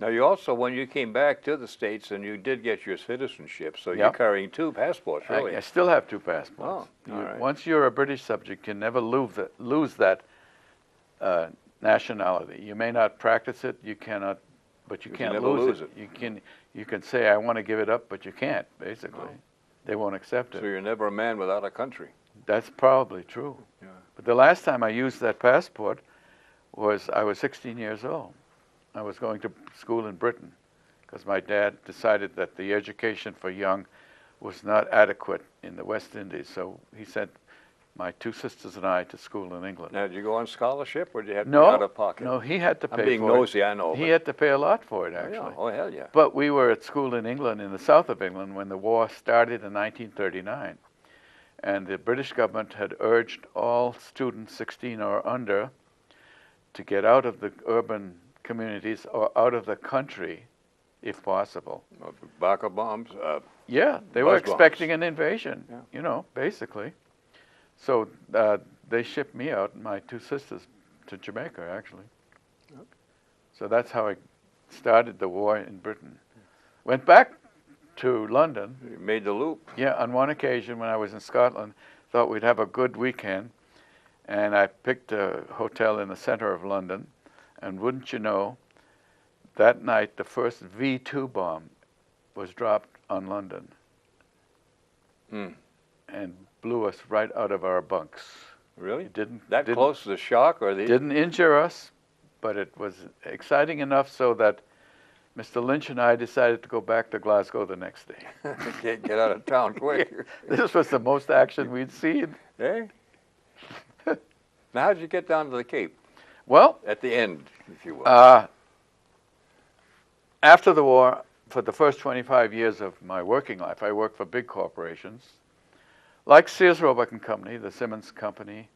Now, you also, when you came back to the States, and you did get your citizenship, so you're carrying 2 passports, really. I still have 2 passports. Oh, all right. Once you're a British subject, you never lose that nationality. You may not practice it, you cannot, but you can't lose it. You can say, I want to give it up, but you can't, basically. No. They won't accept it. So you're never a man without a country. That's probably true. Yeah. But the last time I used that passport was I was 16 years old. I was going to school in Britain because my dad decided that the education for young was not adequate in the West Indies. So he sent my 2 sisters and I to school in England. Now, did you go on scholarship, or did you have to pay out of pocket? No, he had to pay for it. I'm being nosy, I know. He had to pay a lot for it, actually. Yeah. Oh, hell yeah. But we were at school in England, in the south of England, when the war started in 1939. And the British government had urged all students 16 or under to get out of the urban communities or out of the country, if possible. Barker bombs? Yeah, they were expecting an invasion, Yeah. you know, basically. So they shipped me out and my 2 sisters to Jamaica, actually. Okay. So that's how I started the war in Britain. Went back to London. You made the loop. Yeah, on one occasion when I was in Scotland, thought we'd have a good weekend, and I picked a hotel in the center of London, and wouldn't you know, that night the first V2 bomb was dropped on London and blew us right out of our bunks. Really? It didn't That close to the shock, or the? didn't injure us, but it was exciting enough so that Mr. Lynch and I decided to go back to Glasgow the next day. Get out of town quick. Yeah, this was the most action we'd seen. Eh? Now, how did you get down to the Cape? Well, At the end, if you will. after the war, for the first 25 years of my working life, I worked for big corporations, like Sears Roebuck and Company, the Simmons Company,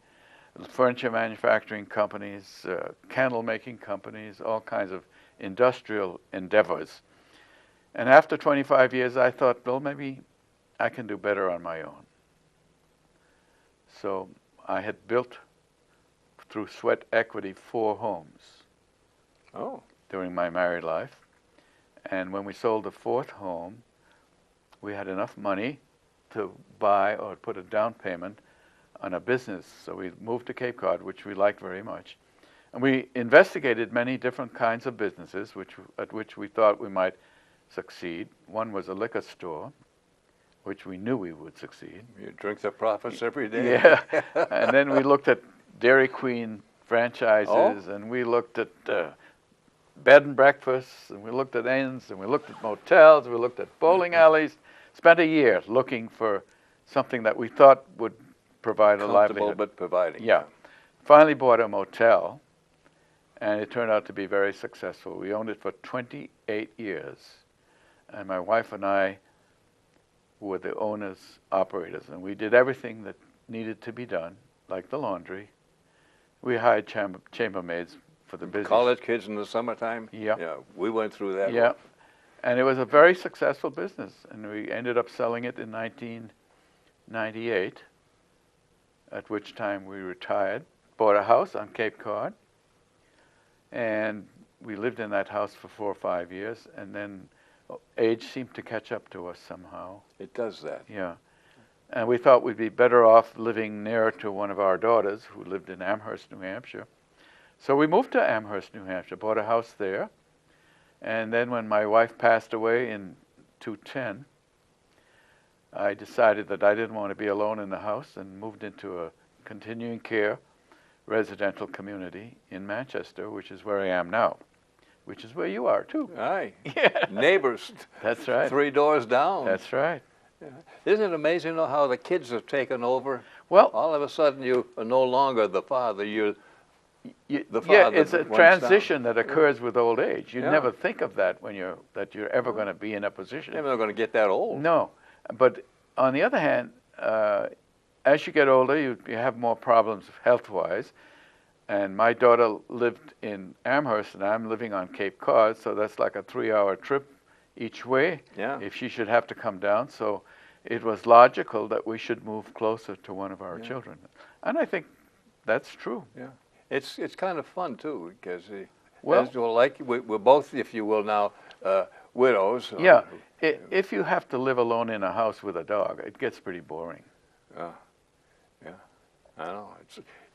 furniture manufacturing companies, candle making companies, all kinds of industrial endeavors. And after 25 years, I thought, well, maybe I can do better on my own. So I had built, through sweat equity, 4 homes during my married life. And when we sold the 4th home, we had enough money to buy or put a down payment on a business. So we moved to Cape Cod, which we liked very much. And we investigated many different kinds of businesses at which we thought we might succeed. One was a liquor store, which we knew we would succeed. You drink the profits every day. Yeah. And then we looked at Dairy Queen franchises, and we looked at bed and breakfasts, and we looked at inns, and we looked at motels, we looked at bowling alleys. Spent a year looking for something that we thought would provide a livelihood. But providing. Yeah. Finally bought a motel, and it turned out to be very successful. We owned it for 28 years, and my wife and I were the owners, operators, and we did everything that needed to be done, like the laundry. We hired chambermaids for the business. College kids in the summertime? Yeah. Yeah, we went through that. Yeah. And it was a very successful business, and we ended up selling it in 1998, at which time we retired, bought a house on Cape Cod, and we lived in that house for 4 or 5 years, and then age seemed to catch up to us somehow. It does that. Yeah. And we thought we'd be better off living nearer to one of our daughters who lived in Amherst, New Hampshire. So we moved to Amherst, New Hampshire, bought a house there. And then when my wife passed away in 2010, I decided that I didn't want to be alone in the house and moved into a continuing care residential community in Manchester, which is where I am now, which is where you are too. Aye. Yeah. Neighbors. That's right. 3 doors down. That's right. Yeah. Isn't it amazing though how the kids have taken over? Well, All of a sudden you are no longer the father, you're the father. yeah, it's a that runs transition that occurs with old age. You Yeah. never think of that when you're ever going to be in a position. They're not going to get that old. No, but on the other hand, as you get older, you have more problems health-wise. And my daughter lived in Amherst, and I'm living on Cape Cod, so that's like a 3-hour trip each way. Yeah. If she should have to come down, so it was logical that we should move closer to one of our children, and I think that's true. Yeah. It's kind of fun too, because Well- as well, like we're both, if you will, now widows. Yeah, if you have to live alone in a house with a dog, it gets pretty boring. Yeah. I know.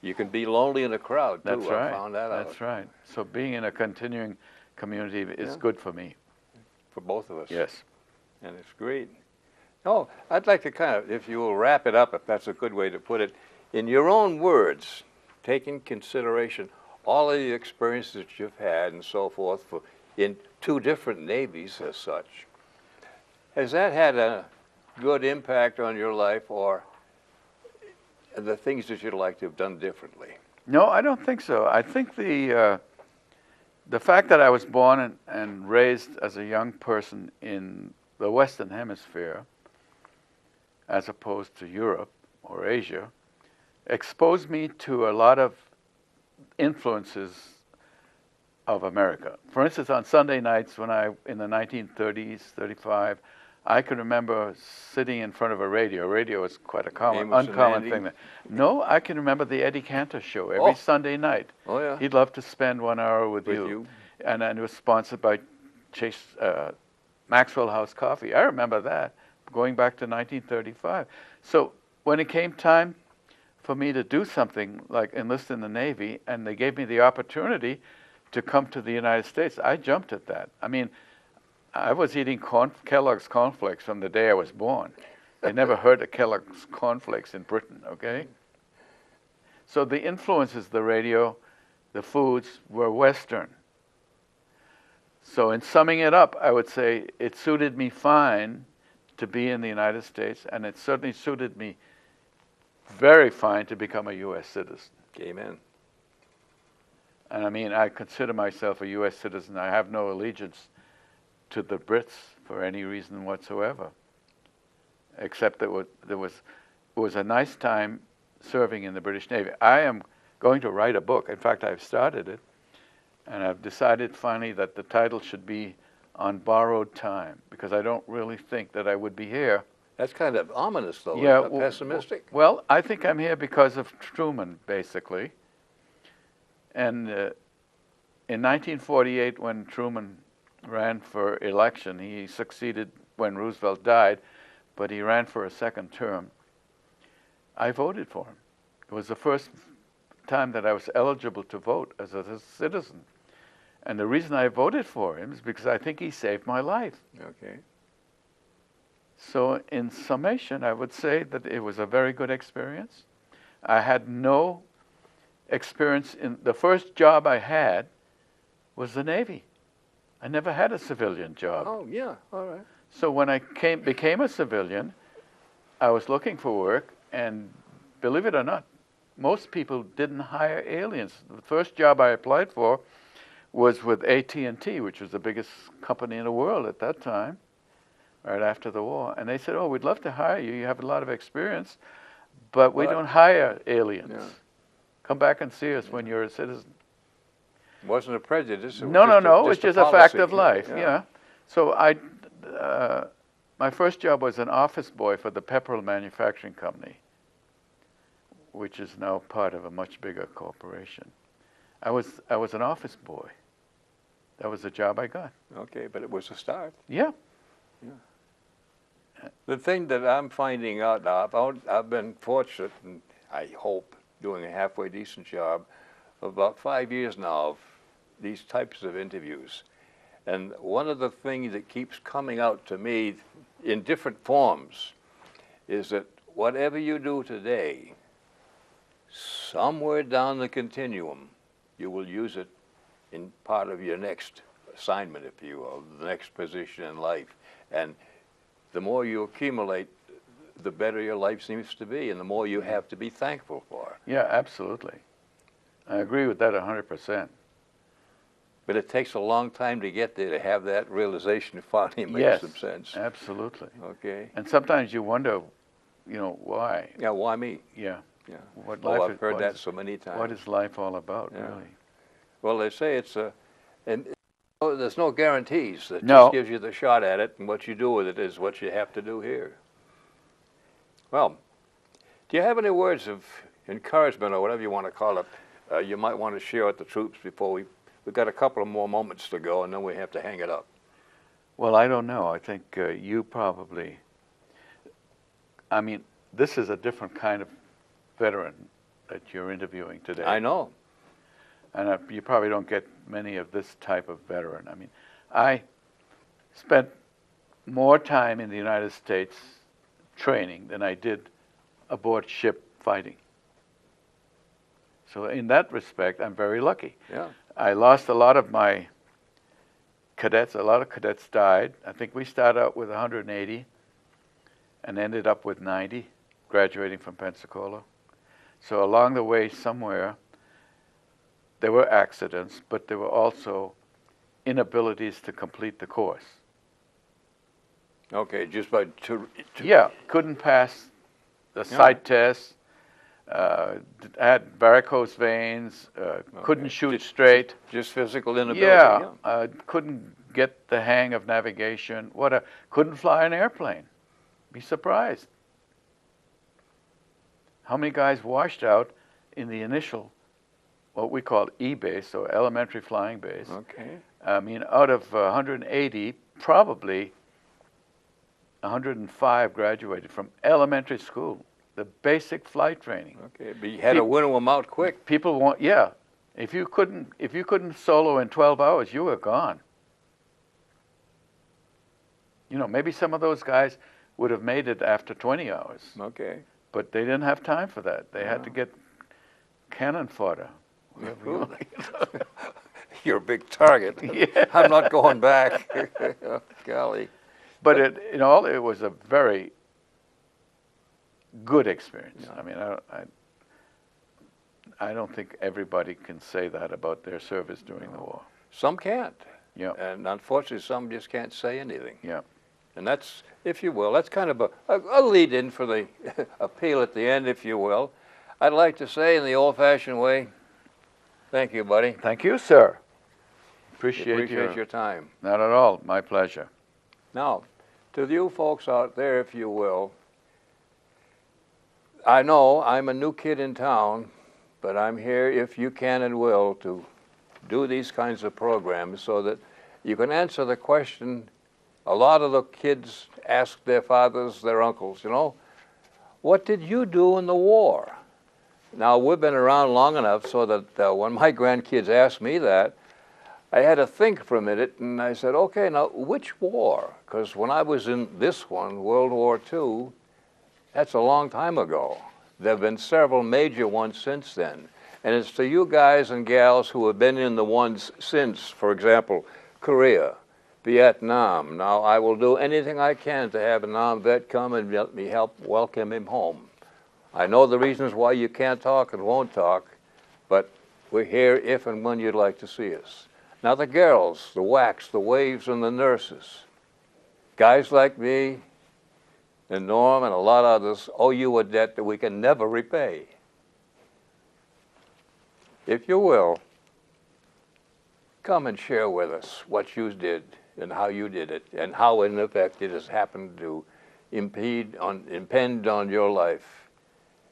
You can be lonely in a crowd too. That's right. I found that out. That's right. So being in a continuing community is Yeah. good for me. For both of us. Yes. And it's great. Oh, I'd like to kind of, if you will, wrap it up, if that's a good way to put it, in your own words, take in consideration all of the experiences that you've had and so forth in 2 different navies as such. Has that had a good impact on your life, or the things that you'd like to have done differently? No, I don't think so. I think the fact that I was born and raised as a young person in the Western Hemisphere, as opposed to Europe or Asia, exposed me to a lot of influences of America. For instance, on Sunday nights when in the 1930s, 35, I can remember sitting in front of a radio. Radio was quite a uncommon thing. No, I can remember the Eddie Cantor show every Sunday night. Oh, yeah. He'd love to spend 1 hour with you. And it was sponsored by Maxwell House Coffee. I remember that, going back to 1935. So when it came time for me to do something like enlist in the Navy, and they gave me the opportunity to come to the United States, I jumped at that. I mean, I was eating Kellogg's cornflakes from the day I was born. I never heard of Kellogg's cornflakes in Britain, okay? So the influences, the radio, the foods, were Western. So in summing it up, I would say it suited me fine to be in the United States, and it certainly suited me very fine to become a U.S. citizen. Amen. And I mean, I consider myself a U.S. citizen. I have no allegiance to the Brits for any reason whatsoever, except that it was a nice time serving in the British Navy. I am going to write a book. In fact, I've started it, and I've decided finally that the title should be On Borrowed Time, because I don't really think that I would be here. That's kind of ominous, though. Yeah, Isn't it? Pessimistic. Well, I think I'm here because of Truman, basically. And in 1948, when Truman ran for election, he succeeded when Roosevelt died, but he ran for a second term. I voted for him. It was the first time that I was eligible to vote as a citizen. And the reason I voted for him is because I think he saved my life. Okay. So in summation, I would say that it was a very good experience. I had no experience in the first job I had was the Navy. I never had a civilian job. Oh, yeah, all right. So when I became a civilian, I was looking for work, and believe it or not, most people didn't hire aliens. The first job I applied for was with AT&T, which was the biggest company in the world at that time, right after the war. And they said, oh, we'd love to hire you. You have a lot of experience, but we don't hire aliens. Yeah. Come back and see us when you're a citizen. It wasn't a prejudice. No. It's just a fact policy. of life. Yeah. Yeah. So my first job was an office boy for the Pepperell Manufacturing Company, which is now part of a much bigger corporation. I was an office boy. That was the job I got. Okay, but it was a start. Yeah. The thing that I'm finding out now, I've been fortunate, and I hope doing a halfway decent job, of about 5 years now of these types of interviews. And one of the things that keeps coming out to me in different forms is that whatever you do today, somewhere down the continuum, you will use it in part of your next assignment, if you will, the next position in life. And the more you accumulate, the better your life seems to be, and the more you have to be thankful for. Yeah, absolutely. I agree with that 100%. But it takes a long time to get there, to have that realization finally makes some sense. Yes, absolutely. Okay. And sometimes you wonder, why? Yeah, why me? Yeah. Yeah. What Oh, life I've heard that so many times. What is life all about, Yeah. really? Well, they say it's and there's no guarantees. It No. just gives you the shot at it, and what you do with it is what you have to do here. Well, do you have any words of encouragement, or whatever you want to call it, you might want to share with the troops before we've got a couple of more moments to go, and then we have to hang it up. Well, I don't know. I think you probably, I mean, this is a different kind of veteran that you're interviewing today. I know. And you probably don't get many of this type of veteran. I mean, I spent more time in the United States training than I did aboard ship fighting. So in that respect, I'm very lucky. Yeah. I lost a lot of my cadets. A lot of cadets died. I think we started out with 180 and ended up with 90, graduating from Pensacola. So along the way somewhere, there were accidents, but there were also inabilities to complete the course. Okay, just by Yeah, couldn't pass the sight test, had varicose veins, couldn't shoot straight. Just physical inability. Yeah, couldn't get the hang of navigation. Couldn't fly an airplane. Be surprised. How many guys washed out in the initial, what we call E-base, or elementary flying base? Okay. I mean, out of 180, probably 105 graduated from elementary school, the basic flight training. Okay, but you had to winnow them out quick. People want, yeah. If you couldn't solo in 12 hours, you were gone. Maybe some of those guys would have made it after 20 hours. Okay. But they didn't have time for that. They had to get cannon fodder. You're a big target. Yeah. I'm not going back. Golly. But in all, it was a very good experience. Yeah. I mean, I don't think everybody can say that about their service during the war. Some can't. Yeah. And unfortunately, some just can't say anything. Yeah. And that's, if you will, that's kind of a lead in for the appeal at the end, if you will. I'd like to say in the old-fashioned way, thank you, buddy. Thank you, sir. Appreciate your time. Not at all. My pleasure. Now, to you folks out there, if you will, I know I'm a new kid in town, but I'm here, if you can and will, to do these kinds of programs so that you can answer the question a lot of the kids ask their fathers, their uncles, you know, what did you do in the war? Now, we've been around long enough so that when my grandkids asked me that, I had to think for a minute, and I said, okay, now, which war? Because when I was in this one, World War II, that's a long time ago. There have been several major ones since then. And it's to you guys and gals who have been in the ones since, for example, Korea, Vietnam. Now, I will do anything I can to have a non-vet come and let me help welcome him home. I know the reasons why you can't talk and won't talk, but we're here if and when you'd like to see us. Now, the girls, the WACs, the WAVES, and the nurses, guys like me and Norm and a lot of others owe you a debt that we can never repay. If you will, come and share with us what you did and how you did it, and how, in effect, it has happened to impend on your life.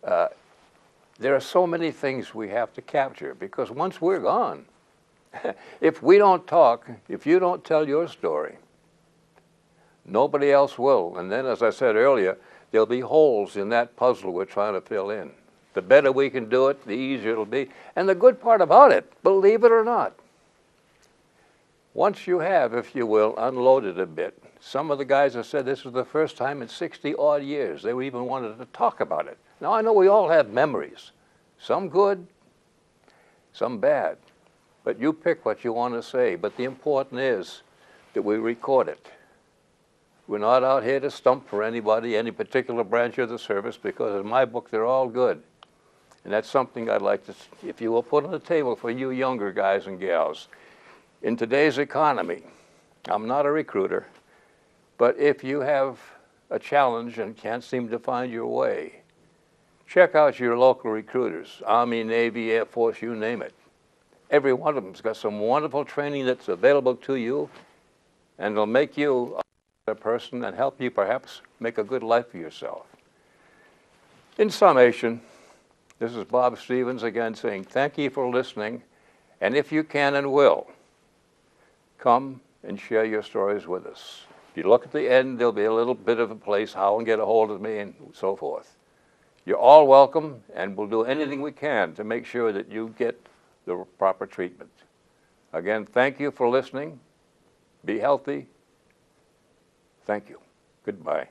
There are so many things we have to capture, because once we're gone, if we don't talk, if you don't tell your story, nobody else will. And then, as I said earlier, there'll be holes in that puzzle we're trying to fill in. The better we can do it, the easier it'll be. And the good part about it, believe it or not, once you have, if you will, unloaded a bit, some of the guys have said this was the first time in 60-odd years they even wanted to talk about it. Now, I know we all have memories, some good, some bad, but you pick what you want to say. But the important is that we record it. We're not out here to stump for anybody, any particular branch of the service, because in my book, they're all good. And that's something I'd like to, if you will, put on the table for you younger guys and gals. In today's economy, I'm not a recruiter, but if you have a challenge and can't seem to find your way, check out your local recruiters, Army, Navy, Air Force, you name it. Every one of them's got some wonderful training that's available to you, and it'll make you a person and help you perhaps make a good life for yourself. In summation, this is Bob Stevens again saying thank you for listening, and if you can and will, come and share your stories with us. If you look at the end, there'll be a little bit of a place how and get a hold of me and so forth. You're all welcome, and we'll do anything we can to make sure that you get the proper treatment. Again, thank you for listening. Be healthy. Thank you. Goodbye.